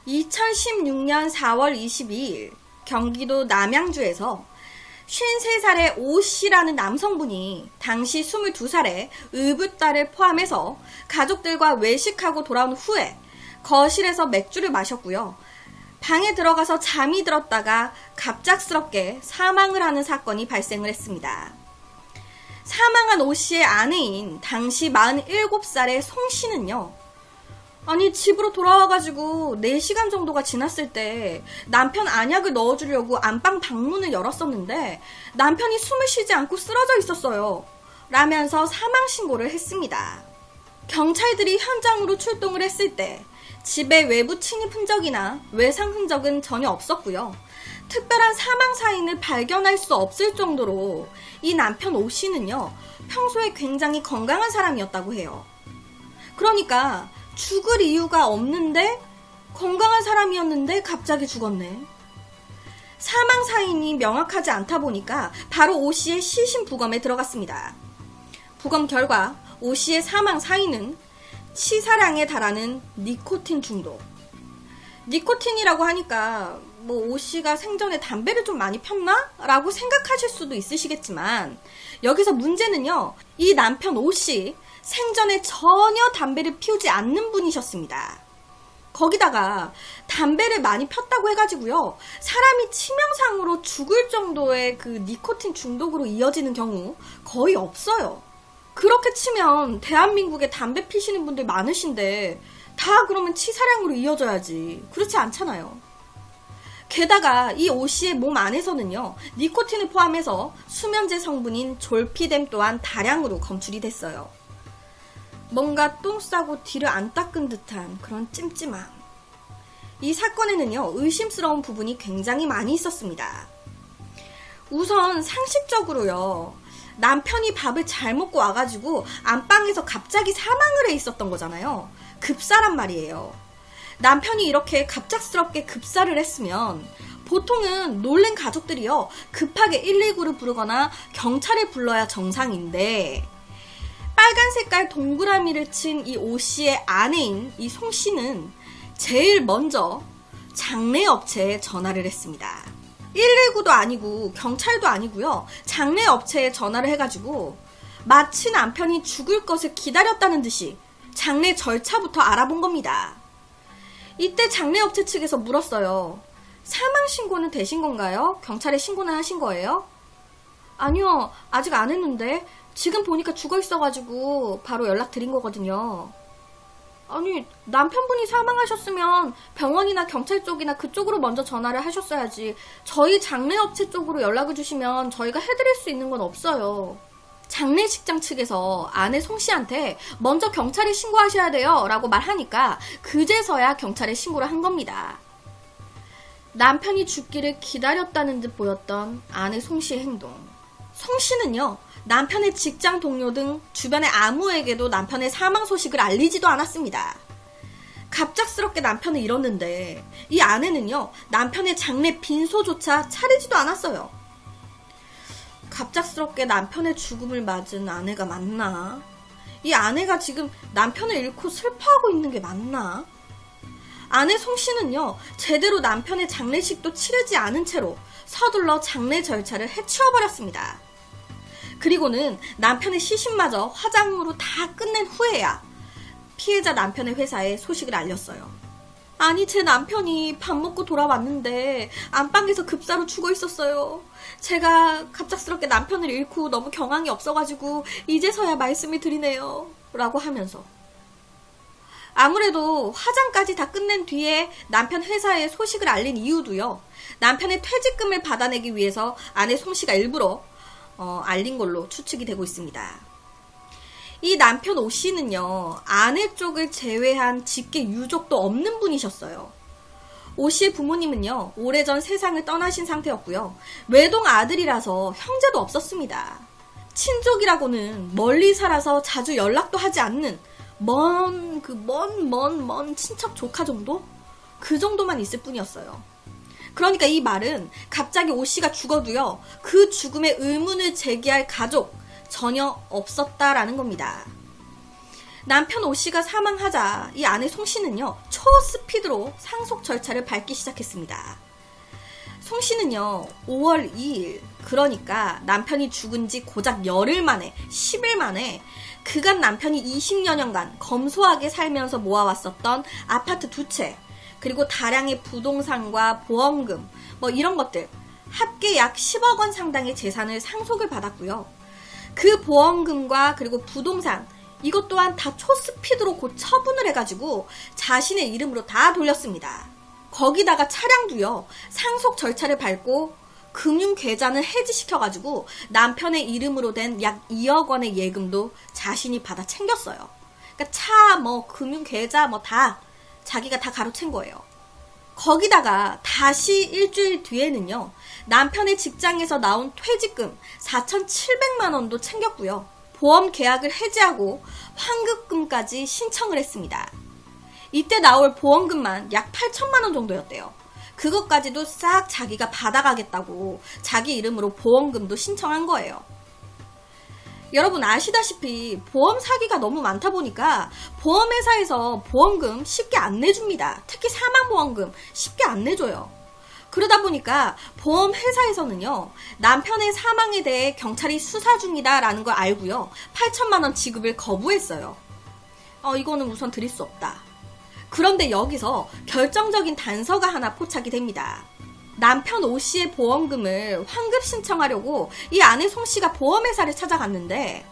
2016년 4월 22일 경기도 남양주에서 53살의 오씨라는 남성분이 당시 22살의 의붓딸을 포함해서 가족들과 외식하고 돌아온 후에 거실에서 맥주를 마셨고요. 방에 들어가서 잠이 들었다가 갑작스럽게 사망을 하는 사건이 발생을 했습니다. 사망한 오씨의 아내인 당시 47살의 송씨는요. 아니 집으로 돌아와가지고 4시간 정도가 지났을 때 남편 안약을 넣어주려고 안방 방문을 열었었는데 남편이 숨을 쉬지 않고 쓰러져 있었어요. 라면서 사망신고를 했습니다. 경찰들이 현장으로 출동을 했을 때 집에 외부 침입 흔적이나 외상 흔적은 전혀 없었고요. 특별한 사망 사인을 발견할 수 없을 정도로 이 남편 오씨는요. 평소에 굉장히 건강한 사람이었다고 해요. 그러니까 죽을 이유가 없는데 건강한 사람이었는데 갑자기 죽었네. 사망 사인이 명확하지 않다 보니까 바로 오씨의 시신 부검에 들어갔습니다. 부검 결과 오씨의 사망 사인은 치사량에 달하는 니코틴 중독. 니코틴이라고 하니까 오씨가 생전에 담배를 좀 많이 폈나? 라고 생각하실 수도 있으시겠지만 여기서 문제는요. 이 남편 오씨 생전에 전혀 담배를 피우지 않는 분이셨습니다. 거기다가 담배를 많이 폈다고 해가지고요. 사람이 치명상으로 죽을 정도의 그 니코틴 중독으로 이어지는 경우 거의 없어요. 그렇게 치면 대한민국에 담배 피시는 분들 많으신데 다 그러면 치사량으로 이어져야지. 그렇지 않잖아요. 게다가 이 오씨의 몸 안에서는요. 니코틴을 포함해서 수면제 성분인 졸피뎀 또한 다량으로 검출이 됐어요. 뭔가 똥 싸고 뒤를 안 닦은 듯한 그런 찜찜함. 이 사건에는요. 의심스러운 부분이 굉장히 많이 있었습니다. 우선 상식적으로요. 남편이 밥을 잘 먹고 와가지고 안방에서 갑자기 사망을 해 있었던 거잖아요. 급사란 말이에요. 남편이 이렇게 갑작스럽게 급사를 했으면 보통은 놀란 가족들이요. 급하게 119를 부르거나 경찰을 불러야 정상인데 빨간 색깔 동그라미를 친 이 오씨의 아내인 이 송씨는 제일 먼저 장례업체에 전화를 했습니다. 119도 아니고 경찰도 아니고요. 장례업체에 전화를 해가지고 마치 남편이 죽을 것을 기다렸다는 듯이 장례 절차부터 알아본 겁니다. 이때 장례업체 측에서 물었어요. 사망신고는 되신 건가요? 경찰에 신고는 하신 거예요? 아니요. 아직 안 했는데 지금 보니까 죽어 있어가지고 바로 연락드린 거거든요. 아니 남편분이 사망하셨으면 병원이나 경찰 쪽이나 그쪽으로 먼저 전화를 하셨어야지. 저희 장례업체 쪽으로 연락을 주시면 저희가 해드릴 수 있는 건 없어요. 장례식장 측에서 아내 송씨한테 먼저 경찰에 신고하셔야 돼요 라고 말하니까 그제서야 경찰에 신고를 한 겁니다. 남편이 죽기를 기다렸다는 듯 보였던 아내 송씨의 행동. 송씨는요. 남편의 직장 동료 등 주변의 아무에게도 남편의 사망 소식을 알리지도 않았습니다. 갑작스럽게 남편을 잃었는데 이 아내는요. 남편의 장례 빈소조차 차리지도 않았어요. 갑작스럽게 남편의 죽음을 맞은 아내가 맞나? 이 아내가 지금 남편을 잃고 슬퍼하고 있는 게 맞나? 아내 송씨는요. 제대로 남편의 장례식도 치르지 않은 채로 서둘러 장례 절차를 해치워버렸습니다. 그리고는 남편의 시신마저 화장으로 다 끝낸 후에야 피해자 남편의 회사에 소식을 알렸어요. 아니 제 남편이 밥 먹고 돌아왔는데 안방에서 급사로 죽어 있었어요. 제가 갑작스럽게 남편을 잃고 너무 경황이 없어가지고 이제서야 말씀을 드리네요. 라고 하면서 아무래도 화장까지 다 끝낸 뒤에 남편 회사에 소식을 알린 이유도요. 남편의 퇴직금을 받아내기 위해서 아내 송씨가 일부러 알린 걸로 추측이 되고 있습니다. 이 남편 오씨는요. 아내 쪽을 제외한 직계 유족도 없는 분이셨어요. 오씨의 부모님은요. 오래전 세상을 떠나신 상태였고요. 외동 아들이라서 형제도 없었습니다. 친족이라고는 멀리 살아서 자주 연락도 하지 않는 먼 친척 조카 정도? 그 정도만 있을 뿐이었어요. 그러니까 이 말은 갑자기 오씨가 죽어도요. 그 죽음에 의문을 제기할 가족 전혀 없었다라는 겁니다. 남편 오 씨가 사망하자 이 아내 송 씨는요, 초스피드로 상속 절차를 밟기 시작했습니다. 송 씨는요, 5월 2일, 그러니까 남편이 죽은 지 고작 열흘 만에, 10일 만에 그간 남편이 20여 년간 검소하게 살면서 모아왔었던 아파트 2채, 그리고 다량의 부동산과 보험금, 뭐 이런 것들, 합계 약 10억 원 상당의 재산을 상속을 받았고요. 그 보험금과 그리고 부동산, 이것 또한 다 초스피드로 곧 처분을 해가지고 자신의 이름으로 다 돌렸습니다. 거기다가 차량도요, 상속 절차를 밟고 금융계좌는 해지시켜가지고 남편의 이름으로 된 약 2억 원의 예금도 자신이 받아 챙겼어요. 그러니까 차, 뭐 금융계좌 뭐 다 자기가 다 가로챈 거예요. 거기다가 다시 일주일 뒤에는요, 남편의 직장에서 나온 퇴직금 4,700만 원도 챙겼고요. 보험 계약을 해지하고 환급금까지 신청을 했습니다. 이때 나올 보험금만 약 8천만 원 정도였대요. 그것까지도 싹 자기가 받아가겠다고 자기 이름으로 보험금도 신청한 거예요. 여러분 아시다시피 보험 사기가 너무 많다 보니까 보험회사에서 보험금 쉽게 안 내줍니다. 특히 사망보험금 쉽게 안 내줘요. 그러다 보니까 보험회사에서는요, 남편의 사망에 대해 경찰이 수사 중이다라는 걸 알고요, 8천만 원 지급을 거부했어요. 이거는 우선 드릴 수 없다. 그런데 여기서 결정적인 단서가 하나 포착이 됩니다. 남편 오 씨의 보험금을 환급 신청하려고 이 아내 송 씨가 보험회사를 찾아갔는데,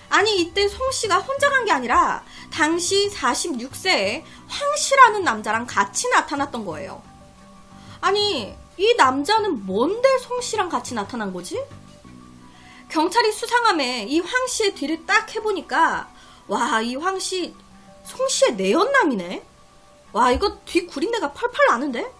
아니 이때 송 씨가 혼자 간 게 아니라 당시 46세의 황 씨라는 남자랑 같이 나타났던 거예요. 아니 이 남자는 뭔데 송 씨랑 같이 나타난 거지? 경찰이 수상함에 이 황 씨의 뒤를 딱 해보니까, 와, 이 황 씨 송 씨의 내연남이네. 와, 이거 뒤 구린내가 펄펄 나는데?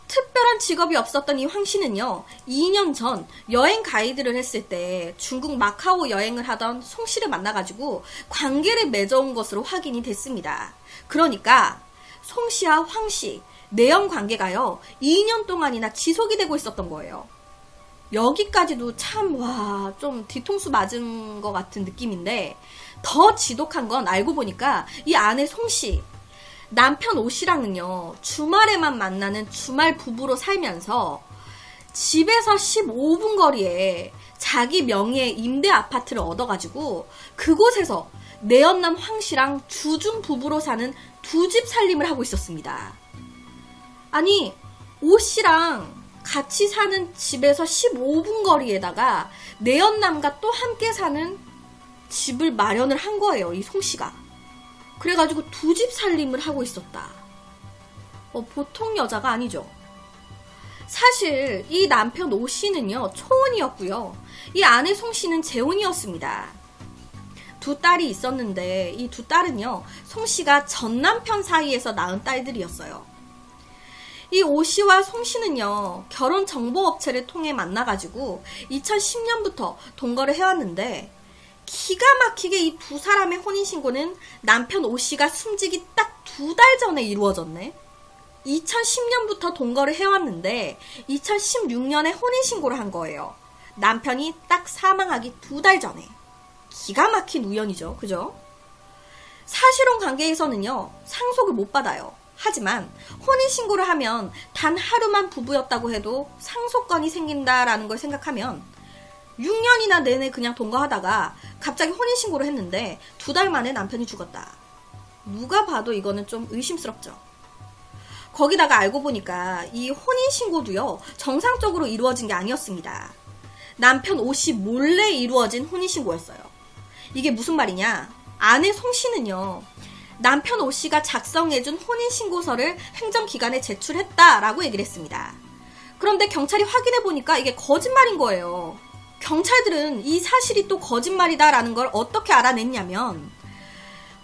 특별한 직업이 없었던 이 황 씨는요, 2년 전 여행 가이드를 했을 때 중국 마카오 여행을 하던 송 씨를 만나가지고 관계를 맺어온 것으로 확인이 됐습니다. 그러니까 송 씨와 황 씨 내연 관계가요, 2년 동안이나 지속이 되고 있었던 거예요. 여기까지도 참, 와, 좀 뒤통수 맞은 것 같은 느낌인데, 더 지독한 건 알고 보니까 이 아내 송 씨, 남편 오 씨랑은요, 주말에만 만나는 주말 부부로 살면서 집에서 15분 거리에 자기 명의의 임대 아파트를 얻어가지고 그곳에서 내연남 황 씨랑 주중 부부로 사는 두 집 살림을 하고 있었습니다. 아니, 오 씨랑 같이 사는 집에서 15분 거리에다가 내연남과 또 함께 사는 집을 마련을 한 거예요, 이 송 씨가. 그래가지고 두 집 살림을 하고 있었다. 보통 여자가 아니죠. 사실 이 남편 오 씨는요, 초혼이었고요. 이 아내 송 씨는 재혼이었습니다. 두 딸이 있었는데 이 두 딸은요, 송 씨가 전 남편 사이에서 낳은 딸들이었어요. 이 오 씨와 송 씨는요, 결혼 정보업체를 통해 만나가지고 2010년부터 동거를 해왔는데, 기가 막히게 이 두 사람의 혼인신고는 남편 오 씨가 숨지기 딱 2달 전에 이루어졌네. 2010년부터 동거를 해왔는데 2016년에 혼인신고를 한 거예요. 남편이 딱 사망하기 2달 전에. 기가 막힌 우연이죠, 그죠? 사실혼 관계에서는요, 상속을 못 받아요. 하지만 혼인신고를 하면 단 하루만 부부였다고 해도 상속권이 생긴다라는 걸 생각하면 6년이나 내내 그냥 동거하다가 갑자기 혼인신고를 했는데 2달 만에 남편이 죽었다. 누가 봐도 이거는 좀 의심스럽죠. 거기다가 알고 보니까 이 혼인신고도요, 정상적으로 이루어진 게 아니었습니다. 남편 오 씨 몰래 이루어진 혼인신고였어요. 이게 무슨 말이냐? 아내 송 씨는요, 남편 오 씨가 작성해준 혼인신고서를 행정기관에 제출했다라고 얘기를 했습니다. 그런데 경찰이 확인해보니까 이게 거짓말인 거예요. 경찰들은 이 사실이 또 거짓말이다라는 걸 어떻게 알아냈냐면,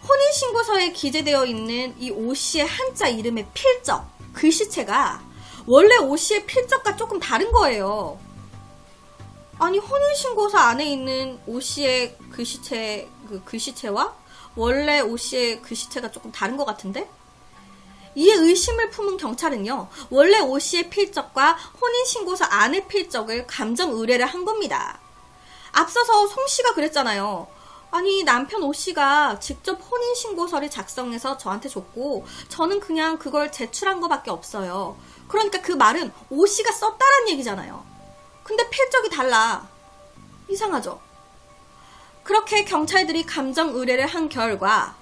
혼인신고서에 기재되어 있는 이 오 씨의 한자 이름의 필적, 글씨체가 원래 오 씨의 필적과 조금 다른 거예요. 아니, 혼인신고서 안에 있는 오 씨의 글씨체와 원래 오 씨의 글씨체가 조금 다른 것 같은데? 이에 의심을 품은 경찰은요, 원래 오 씨의 필적과 혼인신고서 안의 필적을 감정 의뢰를 한 겁니다. 앞서서 송 씨가 그랬잖아요. 아니, 남편 오 씨가 직접 혼인신고서를 작성해서 저한테 줬고 저는 그냥 그걸 제출한 거밖에 없어요. 그러니까 그 말은 오 씨가 썼다란 얘기잖아요. 근데 필적이 달라. 이상하죠? 그렇게 경찰들이 감정 의뢰를 한 결과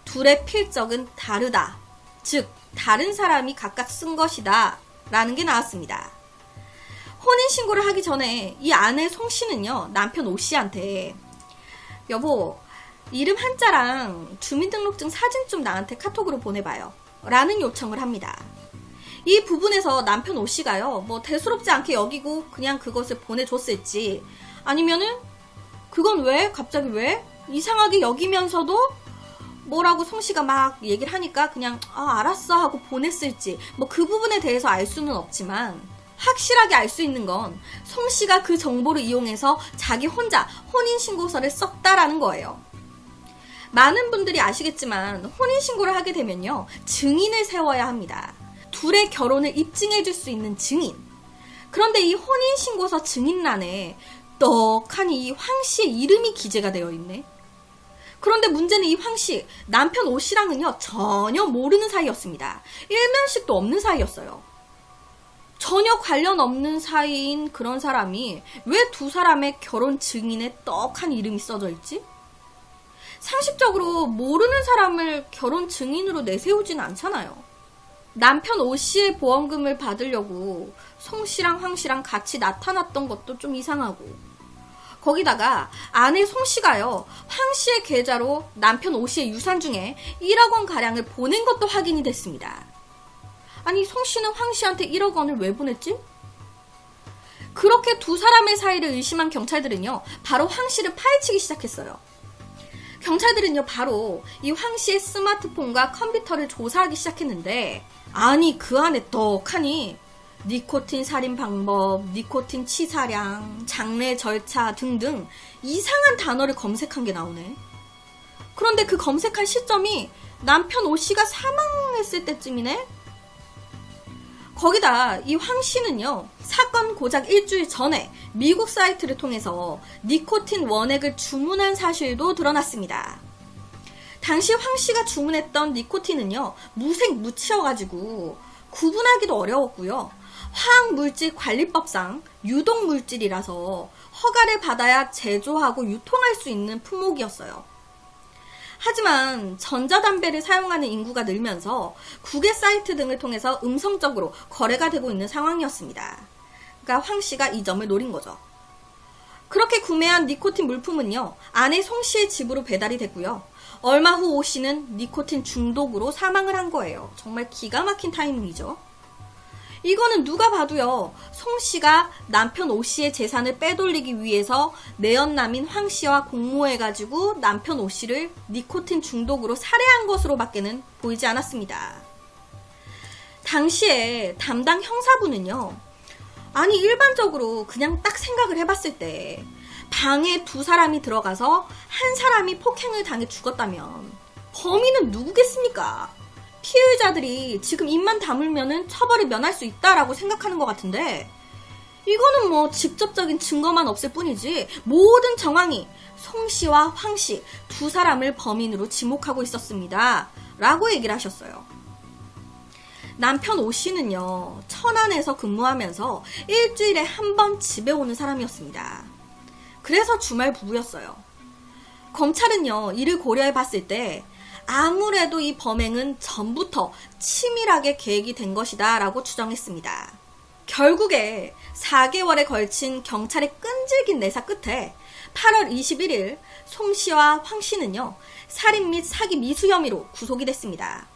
둘의 필적은 다르다. 즉, 다른 사람이 각각 쓴 것이다. 라는 게 나왔습니다. 혼인신고를 하기 전에 이 아내 송 씨는요, 남편 오 씨한테 여보, 이름 한자랑 주민등록증 사진 좀 나한테 카톡으로 보내봐요. 라는 요청을 합니다. 이 부분에서 남편 오 씨가요, 뭐 대수롭지 않게 여기고 그냥 그것을 보내줬을지, 아니면은 그건 왜? 갑자기 왜? 이상하게 여기면서도 뭐라고 송 씨가 막 얘기를 하니까 그냥 알았어 하고 보냈을지, 뭐 그 부분에 대해서 알 수는 없지만 확실하게 알 수 있는 건 송 씨가 그 정보를 이용해서 자기 혼자 혼인신고서를 썼다라는 거예요. 많은 분들이 아시겠지만 혼인신고를 하게 되면요, 증인을 세워야 합니다. 둘의 결혼을 입증해 줄 수 있는 증인. 그런데 이 혼인신고서 증인란에 떡하니 이 황 씨의 이름이 기재가 되어 있네. 그런데 문제는 이 황 씨, 남편 오 씨랑은요, 전혀 모르는 사이였습니다. 일면식도 없는 사이였어요. 전혀 관련 없는 사이인 그런 사람이 왜 두 사람의 결혼 증인에 떡한 이름이 써져 있지? 상식적으로 모르는 사람을 결혼 증인으로 내세우진 않잖아요. 남편 오 씨의 보험금을 받으려고 송 씨랑 황 씨랑 같이 나타났던 것도 좀 이상하고, 거기다가 아내 송 씨가요, 황 씨의 계좌로 남편 오 씨의 유산 중에 1억 원 가량을 보낸 것도 확인이 됐습니다. 아니, 송 씨는 황 씨한테 1억 원을 왜 보냈지? 그렇게 두 사람의 사이를 의심한 경찰들은요, 바로 황 씨를 파헤치기 시작했어요. 경찰들은요, 바로 이 황 씨의 스마트폰과 컴퓨터를 조사하기 시작했는데, 아니, 그 안에 떡하니 니코틴 살인 방법, 니코틴 치사량, 장례 절차 등등 이상한 단어를 검색한 게 나오네. 그런데 그 검색한 시점이 남편 오 씨가 사망했을 때쯤이네? 거기다 이 황 씨는요, 사건 고작 일주일 전에 미국 사이트를 통해서 니코틴 원액을 주문한 사실도 드러났습니다. 당시 황 씨가 주문했던 니코틴은요, 무색 무치여가지고 구분하기도 어려웠고요. 화학물질관리법상 유독물질이라서 허가를 받아야 제조하고 유통할 수 있는 품목이었어요. 하지만 전자담배를 사용하는 인구가 늘면서 국외 사이트 등을 통해서 음성적으로 거래가 되고 있는 상황이었습니다. 그러니까 황 씨가 이 점을 노린 거죠. 그렇게 구매한 니코틴 물품은요, 아내 송 씨의 집으로 배달이 됐고요. 얼마 후 오 씨는 니코틴 중독으로 사망을 한 거예요. 정말 기가 막힌 타이밍이죠. 이거는 누가 봐도요, 송 씨가 남편 오 씨의 재산을 빼돌리기 위해서 내연남인 황 씨와 공모해가지고 남편 오 씨를 니코틴 중독으로 살해한 것으로 밖에는 보이지 않았습니다. 당시에 담당 형사부는요, 아니, 일반적으로 그냥 딱 생각을 해봤을 때 방에 두 사람이 들어가서 한 사람이 폭행을 당해 죽었다면 범인은 누구겠습니까? 피의자들이 지금 입만 다물면은 처벌을 면할 수 있다라고 생각하는 것 같은데, 이거는 뭐 직접적인 증거만 없을 뿐이지 모든 정황이 송 씨와 황 씨 두 사람을 범인으로 지목하고 있었습니다. 라고 얘기를 하셨어요. 남편 오 씨는요, 천안에서 근무하면서 일주일에 한 번 집에 오는 사람이었습니다. 그래서 주말 부부였어요. 검찰은요, 이를 고려해 봤을 때 아무래도 이 범행은 전부터 치밀하게 계획이 된 것이다 라고 추정했습니다. 결국에 4개월에 걸친 경찰의 끈질긴 내사 끝에 8월 21일 송 씨와 황 씨는요, 살인 및 사기 미수 혐의로 구속이 됐습니다.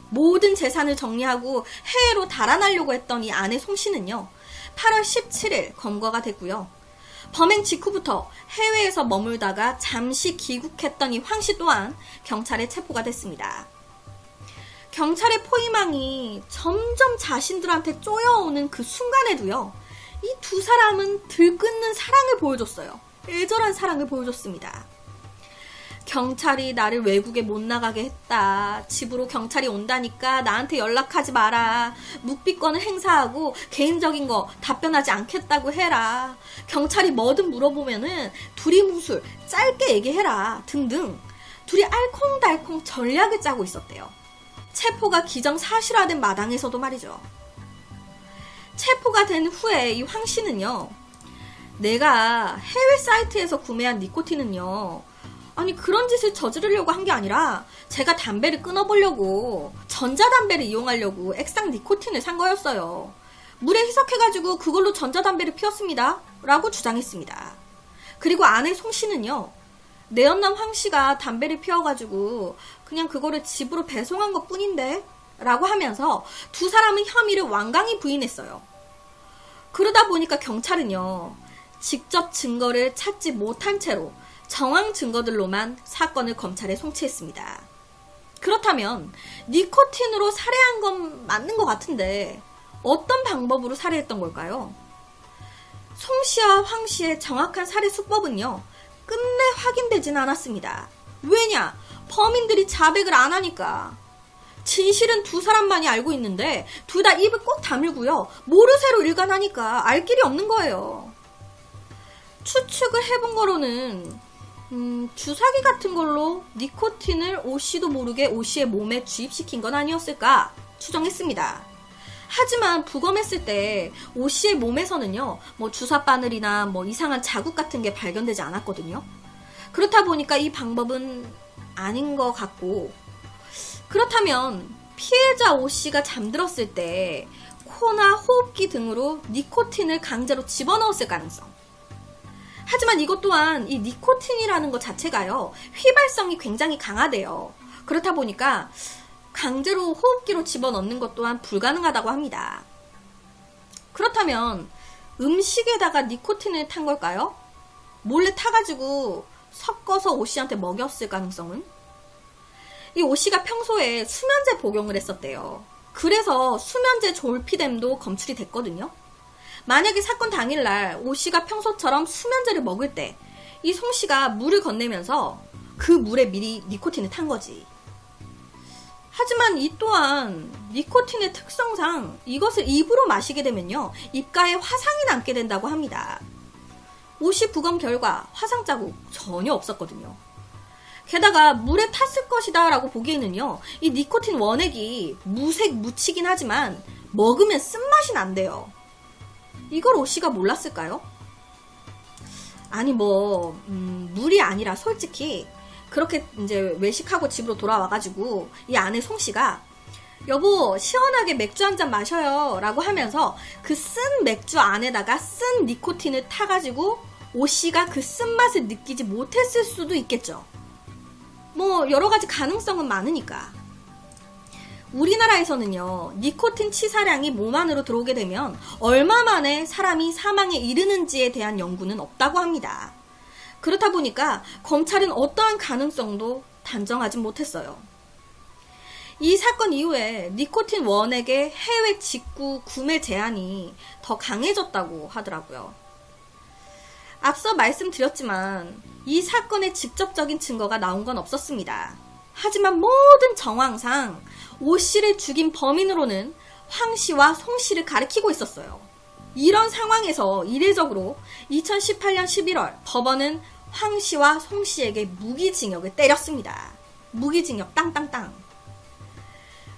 모든 재산을 정리하고 해외로 달아나려고 했던 이 아내 송 씨는요, 8월 17일 검거가 됐고요. 범행 직후부터 해외에서 머물다가 잠시 귀국했던 이 황 씨 또한 경찰에 체포가 됐습니다. 경찰의 포위망이 점점 자신들한테 쪼여오는 그 순간에도요, 이 두 사람은 들끓는 사랑을 보여줬어요. 애절한 사랑을 보여줬습니다. 경찰이 나를 외국에 못 나가게 했다. 집으로 경찰이 온다니까 나한테 연락하지 마라. 묵비권을 행사하고 개인적인 거 답변하지 않겠다고 해라. 경찰이 뭐든 물어보면은 둘이 무술 짧게 얘기해라. 등등. 둘이 알콩달콩 전략을 짜고 있었대요. 체포가 기정사실화된 마당에서도 말이죠. 체포가 된 후에 이 황 씨는요, 내가 해외 사이트에서 구매한 니코틴은요, 아니 그런 짓을 저지르려고 한 게 아니라 제가 담배를 끊어보려고 전자담배를 이용하려고 액상 니코틴을 산 거였어요. 물에 희석해가지고 그걸로 전자담배를 피웠습니다. 라고 주장했습니다. 그리고 아내 송 씨는요, 내연남 황 씨가 담배를 피워가지고 그냥 그거를 집으로 배송한 것 뿐인데 라고 하면서 두 사람은 혐의를 완강히 부인했어요. 그러다 보니까 경찰은요, 직접 증거를 찾지 못한 채로 정황 증거들로만 사건을 검찰에 송치했습니다. 그렇다면 니코틴으로 살해한 건 맞는 것 같은데 어떤 방법으로 살해했던 걸까요? 송 씨와 황 씨의 정확한 살해 수법은요, 끝내 확인되진 않았습니다. 왜냐? 범인들이 자백을 안 하니까. 진실은 두 사람만이 알고 있는데 둘 다 입을 꼭 다물고요, 모르쇠로 일관하니까 알 길이 없는 거예요. 추측을 해본 거로는 주사기 같은 걸로 니코틴을 오 씨도 모르게 오 씨의 몸에 주입시킨 건 아니었을까 추정했습니다. 하지만 부검했을 때 오 씨의 몸에서는요, 뭐 주사 바늘이나 뭐 이상한 자국 같은 게 발견되지 않았거든요. 그렇다 보니까 이 방법은 아닌 것 같고, 그렇다면 피해자 오 씨가 잠들었을 때 코나 호흡기 등으로 니코틴을 강제로 집어넣었을 가능성. 하지만 이것 또한 이 니코틴이라는 것 자체가요, 휘발성이 굉장히 강하대요. 그렇다 보니까 강제로 호흡기로 집어넣는 것 또한 불가능하다고 합니다. 그렇다면 음식에다가 니코틴을 탄 걸까요? 몰래 타가지고 섞어서 오 씨한테 먹였을 가능성은? 이 오 씨가 평소에 수면제 복용을 했었대요. 그래서 수면제 졸피뎀도 검출이 됐거든요. 만약에 사건 당일날 오 씨가 평소처럼 수면제를 먹을 때 이 송 씨가 물을 건네면서 그 물에 미리 니코틴을 탄 거지. 하지만 이 또한 니코틴의 특성상 이것을 입으로 마시게 되면요, 입가에 화상이 남게 된다고 합니다. 오 씨 부검 결과 화상 자국 전혀 없었거든요. 게다가 물에 탔을 것이다 라고 보기에는요, 이 니코틴 원액이 무색 무치긴 하지만 먹으면 쓴맛이 난대요. 이걸 오 씨가 몰랐을까요? 아니 물이 아니라 솔직히 그렇게 이제 외식하고 집으로 돌아와가지고 이 아내 송 씨가 여보 시원하게 맥주 한잔 마셔요 라고 하면서 그 쓴 맥주 안에다가 쓴 니코틴을 타가지고 오 씨가 그 쓴맛을 느끼지 못했을 수도 있겠죠. 뭐 여러가지 가능성은 많으니까. 우리나라에서는요, 니코틴 치사량이 몸 안으로 들어오게 되면 얼마 만에 사람이 사망에 이르는지에 대한 연구는 없다고 합니다. 그렇다 보니까 검찰은 어떠한 가능성도 단정하지 못했어요. 이 사건 이후에 니코틴 원액의 해외 직구 구매 제한이 더 강해졌다고 하더라고요. 앞서 말씀드렸지만 이 사건의 직접적인 증거가 나온 건 없었습니다. 하지만 모든 정황상 오 씨를 죽인 범인으로는 황 씨와 송 씨를 가리키고 있었어요. 이런 상황에서 이례적으로 2018년 11월 법원은 황 씨와 송 씨에게 무기징역을 때렸습니다. 무기징역 땅땅땅.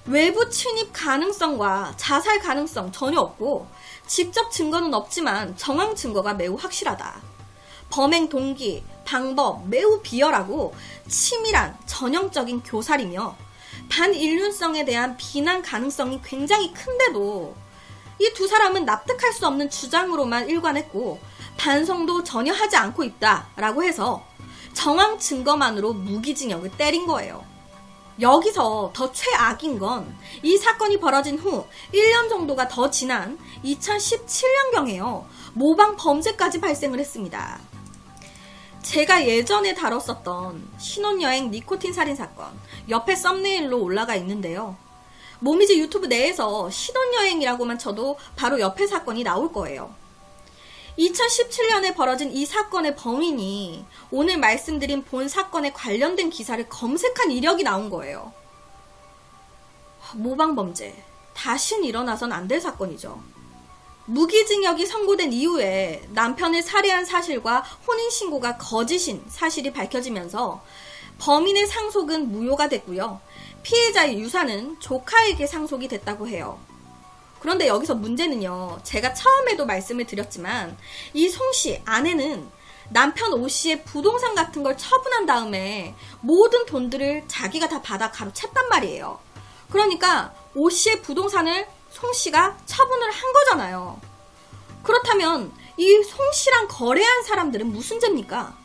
외부 침입 가능성과 자살 가능성 전혀 없고 직접 증거는 없지만 정황 증거가 매우 확실하다. 범행 동기, 방법 매우 비열하고 치밀한 전형적인 교살이며 반인륜성에 대한 비난 가능성이 굉장히 큰데도 이 두 사람은 납득할 수 없는 주장으로만 일관했고 반성도 전혀 하지 않고 있다라고 해서 정황 증거만으로 무기징역을 때린 거예요. 여기서 더 최악인 건 이 사건이 벌어진 후 1년 정도가 더 지난 2017년경에요. 모방 범죄까지 발생을 했습니다. 제가 예전에 다뤘었던 신혼여행 니코틴 살인 사건 옆에 썸네일로 올라가 있는데요. 모미지 유튜브 내에서 신혼여행이라고만 쳐도 바로 옆에 사건이 나올 거예요. 2017년에 벌어진 이 사건의 범인이 오늘 말씀드린 본 사건에 관련된 기사를 검색한 이력이 나온 거예요. 모방범죄. 다신 일어나선 안 될 사건이죠. 무기징역이 선고된 이후에 남편을 살해한 사실과 혼인신고가 거짓인 사실이 밝혀지면서 범인의 상속은 무효가 됐고요. 피해자의 유산은 조카에게 상속이 됐다고 해요. 그런데 여기서 문제는요. 제가 처음에도 말씀을 드렸지만 이 송씨 아내는 남편 오씨의 부동산 같은 걸 처분한 다음에 모든 돈들을 자기가 다 받아 가로챘단 말이에요. 그러니까 오씨의 부동산을 송씨가 처분을 한 거잖아요. 그렇다면 이 송씨랑 거래한 사람들은 무슨 죄입니까?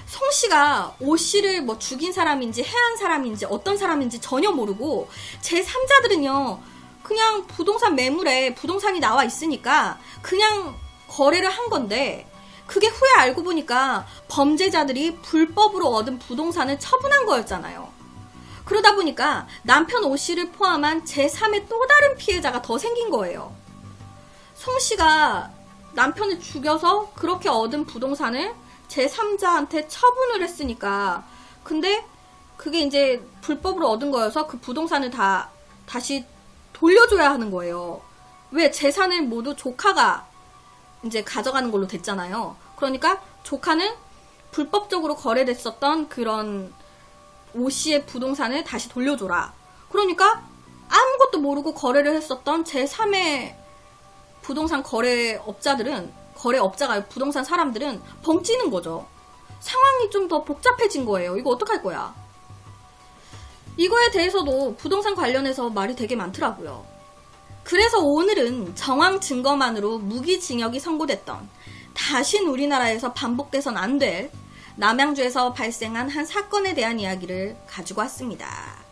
송씨가 오씨를 뭐 죽인 사람인지 해한 사람인지 어떤 사람인지 전혀 모르고 제3자들은요 그냥 부동산 매물에 부동산이 나와 있으니까 그냥 거래를 한 건데 그게 후에 알고 보니까 범죄자들이 불법으로 얻은 부동산을 처분한 거였잖아요. 그러다 보니까 남편 오씨를 포함한 제3의 또 다른 피해자가 더 생긴 거예요. 송씨가 남편을 죽여서 그렇게 얻은 부동산을 제3자한테 처분을 했으니까 근데 그게 이제 불법으로 얻은 거여서 그 부동산을 다시 돌려줘야 하는 거예요. 왜? 재산을 모두 조카가 이제 가져가는 걸로 됐잖아요. 그러니까 조카는 불법적으로 거래됐었던 그런 오씨의 부동산을 다시 돌려줘라. 그러니까 아무것도 모르고 거래를 했었던 제3의 부동산 부동산 사람들은 벙찌는 거죠. 상황이 좀 더 복잡해진 거예요. 이거 어떡할 거야? 이거에 대해서도 부동산 관련해서 말이 되게 많더라고요. 그래서 오늘은 정황 증거만으로 무기징역이 선고됐던 다신 우리나라에서 반복돼선 안 될 남양주에서 발생한 한 사건에 대한 이야기를 가지고 왔습니다.